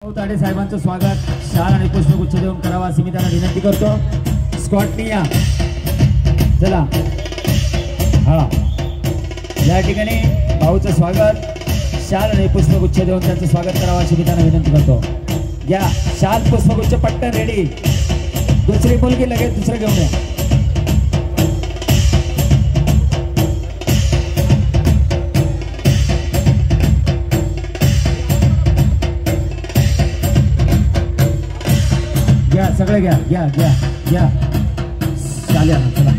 ताडे साहेबांचं स्वागत शाल आणि पुष्पगुच्छ देऊन करावा अशी मी त्यांना विनंती करतो। स्कॉटनी या चला हा या ठिकाणी भाऊचं स्वागत शाल आणि पुष्पगुच्छ देऊन त्यांचं स्वागत करावा अशी मी त्यांना विनंती करतो। या शाल पुष्पगुच्छ पट्टन रेडी, दुसरी मुलगी लगेच दुसरं घेऊन या। सगळे घ्या घ्या घ्या घ्या चालेल चला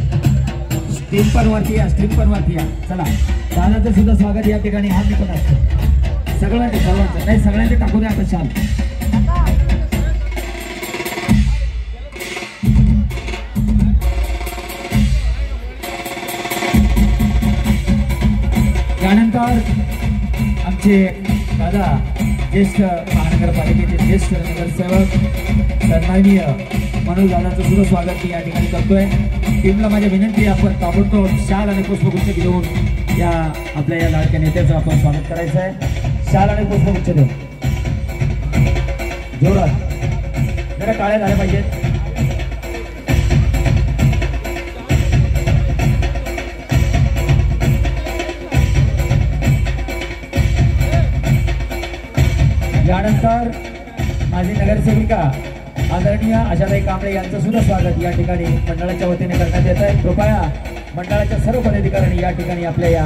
स्टीम पण वरती या, स्टीम पण वरती या। चला दादाचं सुद्धा स्वागत या ठिकाणी हा मी पण असतो सगळ्यांचे सर्वांचं नाही सगळ्यांचे टाकू द्या आता शाल। त्यानंतर आमचे दादा ज्येष्ठ महानगरपालिकेचे ज्येष्ठ नगरसेवक सन्माननीय मनोज दादांचं सुद्धा स्वागत मी या ठिकाणी करतोय। टीमला माझी विनंती आहे आपण ताबडतोब शाल आणि पुष्पगुच्छ घेऊन या आपल्या या लाडक्या नेत्याचं आपण स्वागत करायचं आहे। शाल आणि पुष्पगुच्छ देऊन जोरात जरा टाळ्या झाल्या पाहिजेत। यानंतर माझी नगरसेविका आदरणीय आशाताई कांबळे यांचं सुद्धा स्वागत या ठिकाणी मंडळाच्या वतीने करण्यात येत आहे। कृपया मंडळाच्या सर्व पदाधिकाऱ्यांनी या ठिकाणी आपल्या या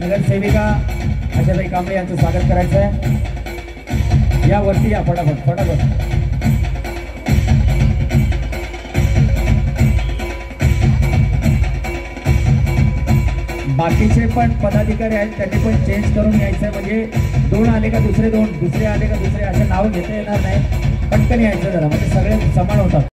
नगरसेविका आशाताई कांबळे यांचं स्वागत करायचं आहे। या वरती या फटाफट फटाफट। बाकीचे पण पदाधिकारी आहेत त्यांनी पण चेंज करून यायचं, म्हणजे दोन आले का दुसरे दोन, दुसरे आले का दुसरे असे नाव घेता येणार नाही, पटकन यायचं जरा म्हणजे सगळे समान होतात।